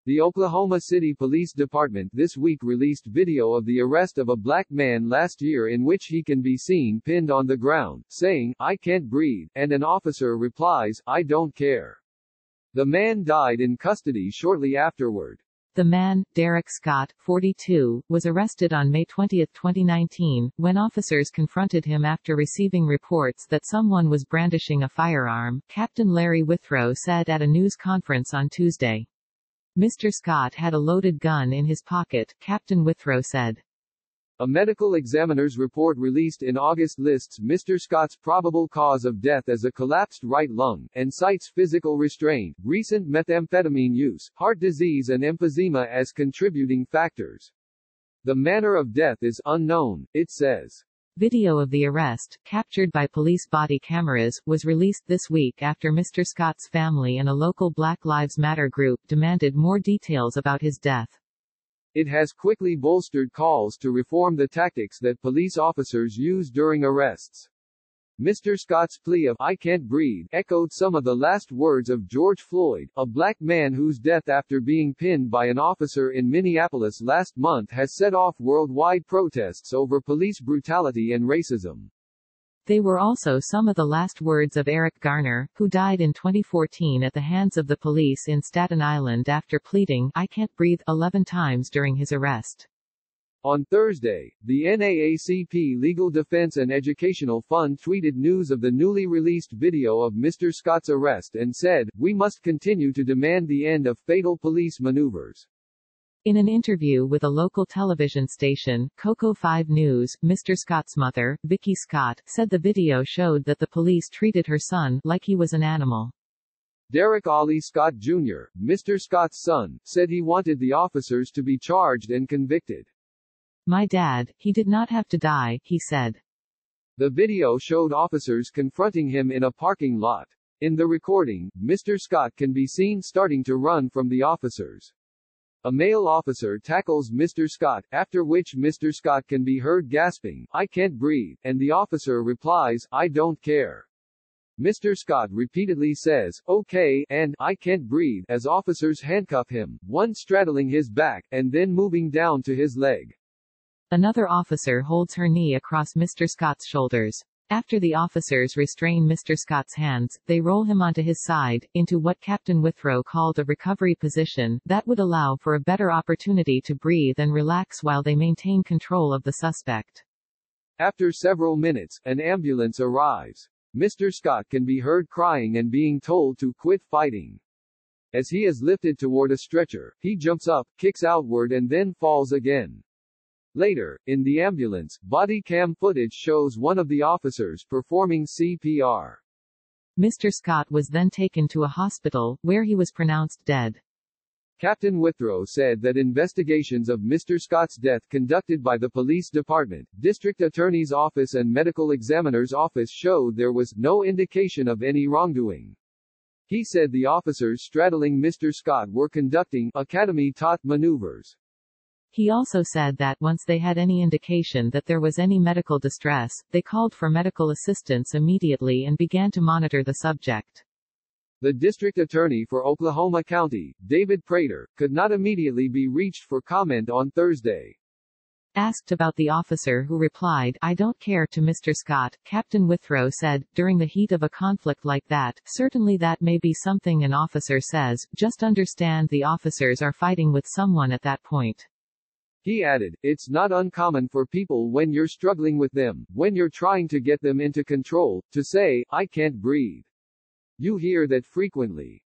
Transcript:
The Oklahoma City Police Department this week released video of the arrest of a black man last year in which he can be seen pinned on the ground, saying, "I can't breathe," and an officer replies, "I don't care." The man died in custody shortly afterward. The man, Derek Scott, 42, was arrested on May 20, 2019, when officers confronted him after receiving reports that someone was brandishing a firearm, Captain Larry Withrow said at a news conference on Tuesday. Mr. Scott had a loaded gun in his pocket, Captain Withrow said. A medical examiner's report released in August lists Mr. Scott's probable cause of death as a collapsed right lung, and cites physical restraint, recent methamphetamine use, heart disease and emphysema as contributing factors. The manner of death is unknown, it says. Video of the arrest, captured by police body cameras, was released this week after Mr. Scott's family and a local Black Lives Matter group demanded more details about his death. It has quickly bolstered calls to reform the tactics that police officers use during arrests. Mr. Scott's plea of "I can't breathe" echoed some of the last words of George Floyd, a black man whose death after being pinned by an officer in Minneapolis last month has set off worldwide protests over police brutality and racism. They were also some of the last words of Eric Garner, who died in 2014 at the hands of the police in Staten Island after pleading "I can't breathe" 11 times during his arrest. On Thursday, the NAACP Legal Defense and Educational Fund tweeted news of the newly released video of Mr. Scott's arrest and said, "We must continue to demand the end of fatal police maneuvers." In an interview with a local television station, Coco 5 News, Mr. Scott's mother, Vicki Scott, said the video showed that the police treated her son like he was an animal. Derek Ollie Scott Jr., Mr. Scott's son, said he wanted the officers to be charged and convicted. "My dad, he did not have to die," he said. The video showed officers confronting him in a parking lot. In the recording, Mr. Scott can be seen starting to run from the officers. A male officer tackles Mr. Scott, after which Mr. Scott can be heard gasping, "I can't breathe," and the officer replies, "I don't care." Mr. Scott repeatedly says, "Okay," and "I can't breathe" as officers handcuff him, one straddling his back, and then moving down to his leg. Another officer holds her knee across Mr. Scott's shoulders. After the officers restrain Mr. Scott's hands, they roll him onto his side, into what Captain Withrow called a recovery position, that would allow for a better opportunity to breathe and relax while they maintain control of the suspect. After several minutes, an ambulance arrives. Mr. Scott can be heard crying and being told to quit fighting. As he is lifted toward a stretcher, he jumps up, kicks outward and then falls again. Later, in the ambulance, body cam footage shows one of the officers performing CPR. Mr. Scott was then taken to a hospital, where he was pronounced dead. Captain Withrow said that investigations of Mr. Scott's death conducted by the police department, district attorney's office and medical examiner's office showed there was no indication of any wrongdoing. He said the officers straddling Mr. Scott were conducting academy-taught maneuvers. He also said that once they had any indication that there was any medical distress, they called for medical assistance immediately and began to monitor the subject. The district attorney for Oklahoma County, David Prater, could not immediately be reached for comment on Thursday. Asked about the officer who replied, "I don't care" to Mr. Scott, Captain Withrow said, "During the heat of a conflict like that, certainly that may be something an officer says, just understand the officers are fighting with someone at that point." He added, "It's not uncommon for people when you're struggling with them, when you're trying to get them into control, to say, 'I can't breathe.' You hear that frequently.